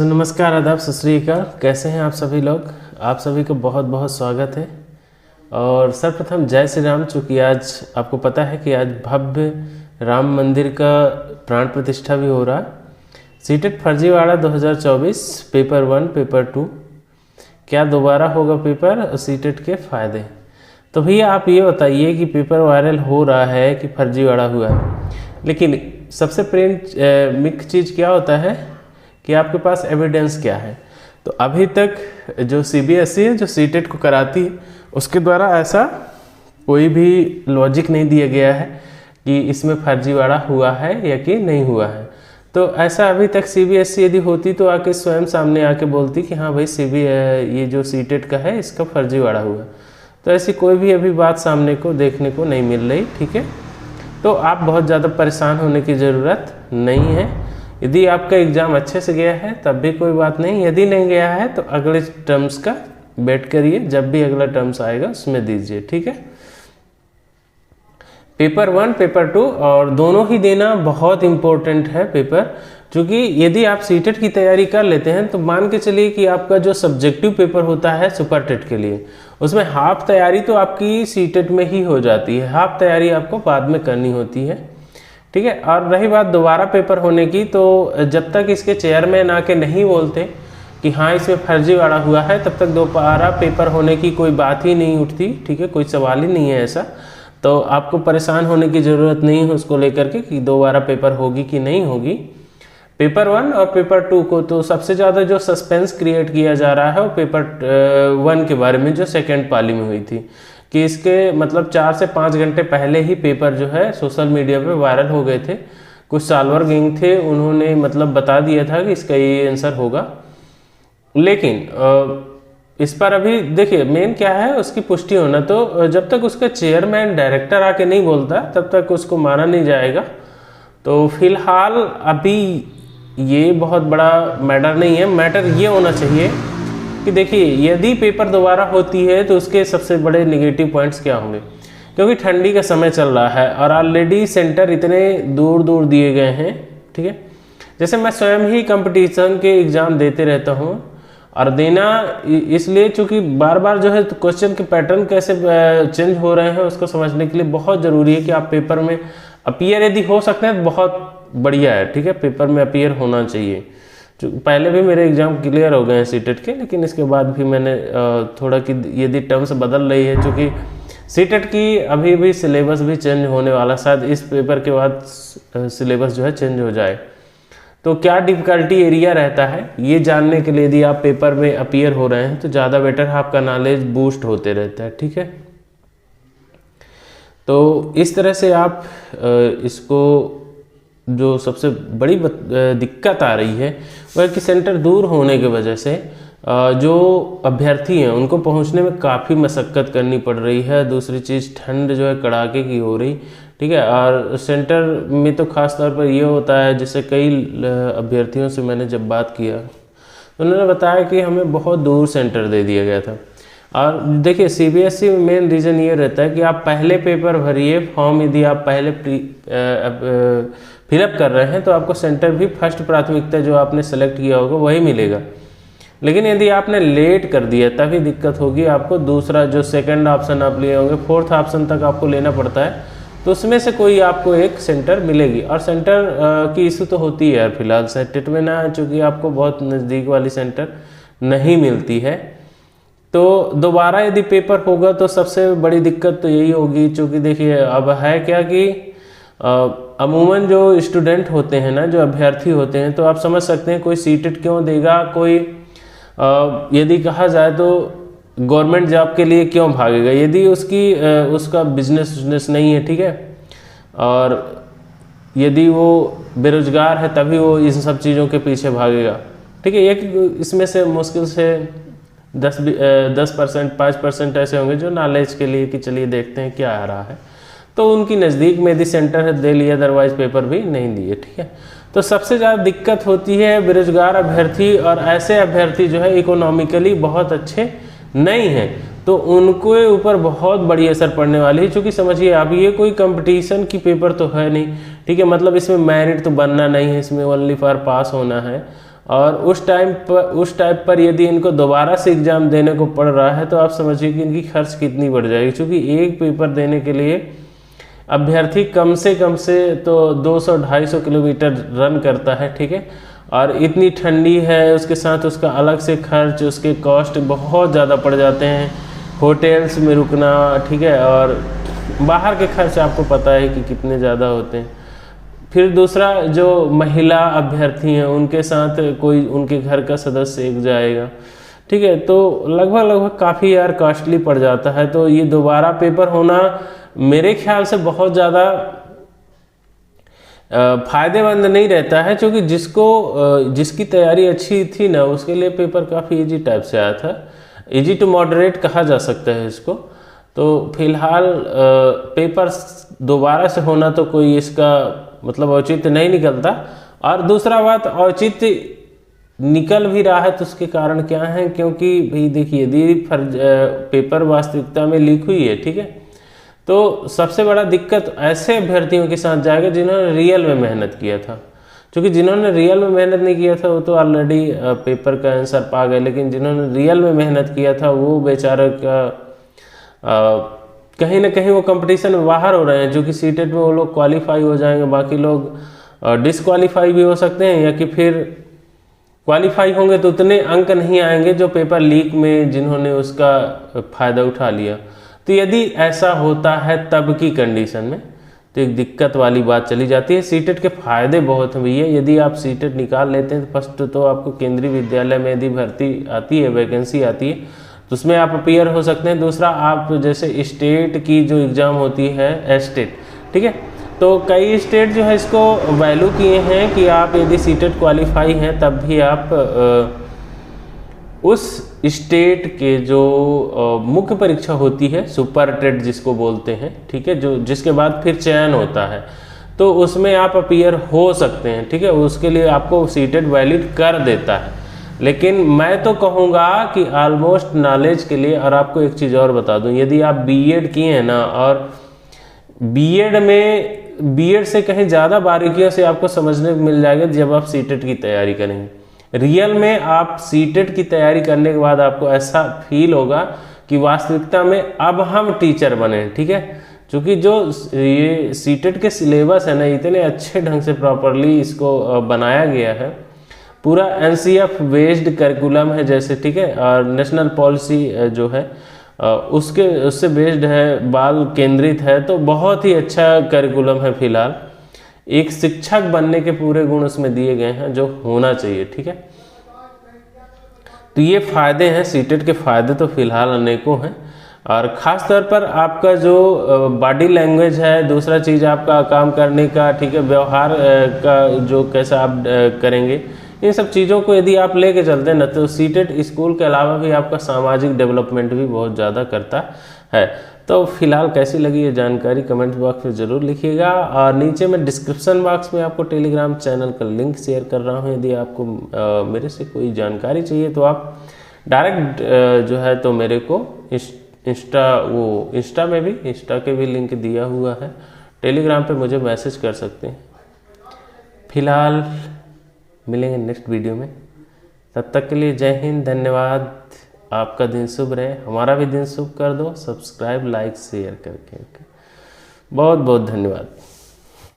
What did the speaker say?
नमस्कार, आदाब, सत श्री अकाल। कैसे हैं आप सभी लोग? आप सभी को बहुत बहुत स्वागत है। और सर्वप्रथम जय श्री राम। चूँकि आज आपको पता है कि आज भव्य राम मंदिर का प्राण प्रतिष्ठा भी हो रहा। सीटेट फर्जीवाड़ा 2024 पेपर 1 पेपर 2 क्या दोबारा होगा पेपर और सीटेट के फ़ायदे। तो भैया आप ये बताइए कि पेपर वायरल हो रहा है कि फर्जीवाड़ा हुआ है, लेकिन सबसे मुख्य चीज़ क्या होता है कि आपके पास एविडेंस क्या है। तो अभी तक जो सीबीएसई है, जो सीटेट को कराती है, उसके द्वारा ऐसा कोई भी लॉजिक नहीं दिया गया है कि इसमें फर्जीवाड़ा हुआ है या कि नहीं हुआ है। तो ऐसा अभी तक सीबीएसई यदि होती तो आके स्वयं सामने आके बोलती कि हाँ भाई ये जो सीटेट का है इसका फर्जीवाड़ा हुआ। तो ऐसी कोई भी अभी बात सामने को देखने को नहीं मिल रही। ठीक है, तो आप बहुत ज़्यादा परेशान होने की ज़रूरत नहीं है। यदि आपका एग्ज़ाम अच्छे से गया है तब भी कोई बात नहीं, यदि नहीं गया है तो अगले टर्म्स का वेट करिए, जब भी अगला टर्म्स आएगा उसमें दीजिए। ठीक है, पेपर 1 पेपर 2 और दोनों ही देना बहुत इम्पोर्टेंट है पेपर। क्योंकि यदि आप सीटेट की तैयारी कर लेते हैं तो मान के चलिए कि आपका जो सब्जेक्टिव पेपर होता है सुपर टेट के लिए, उसमें हाफ तैयारी तो आपकी सीटेट में ही हो जाती है, हाफ तैयारी आपको बाद में करनी होती है। ठीक है, और रही बात दोबारा पेपर होने की, तो जब तक इसके चेयरमैन आके नहीं बोलते कि हाँ इसमें फर्जीवाड़ा हुआ है, तब तक दोबारा पेपर होने की कोई बात ही नहीं उठती। ठीक है, कोई सवाल ही नहीं है ऐसा। तो आपको परेशान होने की ज़रूरत नहीं है उसको लेकर के कि दोबारा पेपर होगी कि नहीं होगी। पेपर 1 और पेपर 2 को तो सबसे ज़्यादा जो सस्पेंस क्रिएट किया जा रहा है वो पेपर 1 के बारे में, जो सेकेंड पाली में हुई थी, कि इसके मतलब 4 से 5 घंटे पहले ही पेपर जो है सोशल मीडिया पे वायरल हो गए थे। कुछ साल्वर गैंग थे, उन्होंने मतलब बता दिया था कि इसका ये आंसर होगा। लेकिन इस पर अभी देखिए मेन क्या है, उसकी पुष्टि होना। तो जब तक उसका चेयरमैन डायरेक्टर आके नहीं बोलता तब तक उसको माना नहीं जाएगा। तो फिलहाल अभी ये बहुत बड़ा मैटर नहीं है। मैटर ये होना चाहिए कि देखिए यदि पेपर दोबारा होती है तो उसके सबसे बड़े नेगेटिव पॉइंट्स क्या होंगे, क्योंकि ठंडी का समय चल रहा है और ऑलरेडी सेंटर इतने दूर दूर दिए गए हैं। ठीक है, जैसे मैं स्वयं ही कंपटीशन के एग्ज़ाम देते रहता हूँ और देना इसलिए चूँकि बार बार जो है क्वेश्चन के पैटर्न कैसे चेंज हो रहे हैं उसको समझने के लिए बहुत ज़रूरी है कि आप पेपर में अपीयर यदि हो सकते हैं तो बहुत बढ़िया है। ठीक है, पेपर में अपीयर होना चाहिए। पहले भी मेरे एग्ज़ाम क्लियर हो गए हैं सीटेट के, लेकिन इसके बाद भी मैंने थोड़ा कि यदि टर्म्स बदल रही है, क्योंकि सीटेट की अभी भी सिलेबस भी चेंज होने वाला, शायद इस पेपर के बाद सिलेबस जो है चेंज हो जाए। तो क्या डिफ़िकल्टी एरिया रहता है ये जानने के लिए यदि आप पेपर में अपीयर हो रहे हैं तो ज़्यादा बेटर है, आपका नॉलेज बूस्ट होते रहता है। ठीक है, तो इस तरह से आप इसको जो सबसे बड़ी दिक्कत आ रही है वह कि सेंटर दूर होने की वजह से जो अभ्यर्थी हैं उनको पहुंचने में काफ़ी मशक्क़त करनी पड़ रही है। दूसरी चीज़ ठंड जो है कड़ाके की हो रही। ठीक है, और सेंटर में तो ख़ास तौर पर ये होता है, जैसे कई अभ्यर्थियों से मैंने जब बात किया तो उन्होंने बताया कि हमें बहुत दूर सेंटर दे दिया गया था। और देखिए सीबीएसई में मेन रीज़न ये रहता है कि आप पहले पेपर भरिए, फॉर्म यदि आप पहले फिलअप कर रहे हैं तो आपको सेंटर भी फर्स्ट प्राथमिकता जो आपने सेलेक्ट किया होगा वही मिलेगा। लेकिन यदि आपने लेट कर दिया तभी दिक्कत होगी, आपको दूसरा जो सेकंड ऑप्शन आप लिए होंगे, फोर्थ ऑप्शन तक आपको लेना पड़ता है, तो उसमें से कोई आपको एक सेंटर मिलेगी। और सेंटर की इशू तो होती है यार फिलहाल सेटेट में ना, चूँकि आपको बहुत नज़दीक वाली सेंटर नहीं मिलती है। तो दोबारा यदि पेपर होगा तो सबसे बड़ी दिक्कत तो यही होगी, चूँकि देखिए अब है क्या कि अमूमन जो स्टूडेंट होते हैं ना, जो अभ्यर्थी होते हैं, तो आप समझ सकते हैं कोई सीटेट क्यों देगा, कोई यदि कहा जाए तो गवर्नमेंट जॉब के लिए क्यों भागेगा यदि उसका बिजनेस नहीं है। ठीक है, और यदि वो बेरोजगार है तभी वो इन सब चीज़ों के पीछे भागेगा। ठीक है, एक इसमें से मुश्किल से 10% 5% ऐसे होंगे जो नॉलेज के लिए कि चलिए देखते हैं क्या आ रहा है, तो उनकी नज़दीक में यदि सेंटर है दे लिया, अदरवाइज पेपर भी नहीं दिए। ठीक है, तो सबसे ज़्यादा दिक्कत होती है बेरोजगार अभ्यर्थी, और ऐसे अभ्यर्थी जो है इकोनॉमिकली बहुत अच्छे नहीं हैं, तो उनको ऊपर बहुत बड़ी असर पड़ने वाली है। क्योंकि समझिए अब ये कोई कंपटीशन की पेपर तो है नहीं। ठीक है, मतलब इसमें मेरिट तो बनना नहीं है, इसमें ओनली फॉर पास होना है। और उस टाइप पर यदि इनको दोबारा से एग्ज़ाम देने को पड़ रहा है तो आप समझिए कि इनकी खर्च कितनी बढ़ जाएगी, क्योंकि एक पेपर देने के लिए अभ्यर्थी कम से तो 200-250 किलोमीटर रन करता है, ठीक है। और इतनी ठंडी है, उसके साथ उसका अलग से खर्च, उसके कॉस्ट बहुत ज़्यादा पड़ जाते हैं, होटल्स में रुकना, ठीक है, और बाहर के खर्च आपको पता है कि कितने ज़्यादा होते हैं। फिर दूसरा, जो महिला अभ्यर्थी हैं उनके साथ कोई उनके घर का सदस्य एक जाएगा, ठीक है, तो लगभग काफ़ी यार कॉस्टली पड़ जाता है। तो ये दोबारा पेपर होना मेरे ख्याल से बहुत ज़्यादा फायदेमंद नहीं रहता है, क्योंकि जिसकी तैयारी अच्छी थी ना उसके लिए पेपर काफ़ी इजी टाइप से आया था, इजी टू मॉडरेट कहा जा सकता है इसको। तो फिलहाल पेपर दोबारा से होना तो कोई इसका मतलब औचित्य नहीं निकलता। और दूसरा बात, औचित्य निकल भी रहा है तो उसके कारण क्या है, क्योंकि भाई देखिए यदि पेपर वास्तविकता में लीक हुई है, ठीक है, तो सबसे बड़ा दिक्कत ऐसे अभ्यर्थियों के साथ जाएगा जिन्होंने रियल में मेहनत किया था, क्योंकि जिन्होंने रियल में मेहनत नहीं किया था वो तो ऑलरेडी पेपर का आंसर पा गए, लेकिन जिन्होंने रियल में मेहनत किया था वो बेचारे का कहीं ना कहीं वो कंपटीशन में बाहर हो रहे हैं, जो कि सीटेट में वो लोग क्वालिफाई हो जाएंगे, बाकी लोग डिसक्वालीफाई भी हो सकते हैं, या कि फिर क्वालिफाई होंगे तो उतने अंक नहीं आएंगे जो पेपर लीक में जिन्होंने उसका फ़ायदा उठा लिया। तो यदि ऐसा होता है तब की कंडीशन में तो एक दिक्कत वाली बात चली जाती है। सीटेट के फ़ायदे बहुत हैं भैया, यदि आप सीटेट निकाल लेते हैं तो फर्स्ट तो आपको केंद्रीय विद्यालय में यदि भर्ती आती है, वैकेंसी आती है, तो उसमें आप अपीयर हो सकते हैं। दूसरा, आप जैसे स्टेट की जो एग्ज़ाम होती है स्टेट, ठीक है, तो कई स्टेट जो है इसको वैल्यू किए हैं कि आप यदि सीटेट क्वालिफाई हैं तब भी आप उस स्टेट के जो मुख्य परीक्षा होती है, सुपर टेट जिसको बोलते हैं, ठीक है, जो जिसके बाद फिर चयन होता है, तो उसमें आप अपीयर हो सकते हैं, ठीक है, उसके लिए आपको सीटेट वैलिड कर देता है। लेकिन मैं तो कहूँगा कि ऑलमोस्ट नॉलेज के लिए, और आपको एक चीज़ और बता दूँ, यदि आप बीएड किए हैं ना, और बीएड से कहीं ज़्यादा बारीकियों से आपको समझने को मिल जाएगा जब आप सीटेट की तैयारी करेंगे। रियल में आप सीटेट की तैयारी करने के बाद आपको ऐसा फील होगा कि वास्तविकता में अब हम टीचर बने, ठीक है, क्योंकि जो ये सीटेट के सिलेबस है ना, इतने अच्छे ढंग से प्रॉपरली इसको बनाया गया है, पूरा एनसीएफ बेस्ड करिकुलम है जैसे, ठीक है, और नेशनल पॉलिसी जो है उससे बेस्ड है, बाल केंद्रित है, तो बहुत ही अच्छा करिकुलम है। फिलहाल एक शिक्षक बनने के पूरे गुण उसमें दिए गए हैं जो होना चाहिए, ठीक है। तो ये फायदे हैं, सीटेट के फायदे तो फिलहाल अनेकों हैं, और ख़ास तौर पर आपका जो बॉडी लैंग्वेज है, दूसरा चीज़ आपका काम करने का, ठीक है, व्यवहार का जो कैसा आप करेंगे, इन सब चीज़ों को यदि आप लेके चलते हैं ना, तो सीटेट स्कूल के अलावा भी आपका सामाजिक डेवलपमेंट भी बहुत ज़्यादा करता है। तो फिलहाल कैसी लगी ये जानकारी कमेंट बॉक्स में ज़रूर लिखिएगा, और नीचे मैं डिस्क्रिप्शन बॉक्स में आपको टेलीग्राम चैनल का लिंक शेयर कर रहा हूँ। यदि आपको मेरे से कोई जानकारी चाहिए तो आप डायरेक्ट जो है तो मेरे को इंस्टा में भी, इंस्टा के भी लिंक दिया हुआ है, टेलीग्राम पे मुझे मैसेज कर सकते हैं। फिलहाल मिलेंगे नेक्स्ट वीडियो में, तब तक के लिए जय हिंद, धन्यवाद। आपका दिन शुभ रहे, हमारा भी दिन शुभ कर दो, सब्सक्राइब, लाइक, शेयर करके। बहुत बहुत धन्यवाद।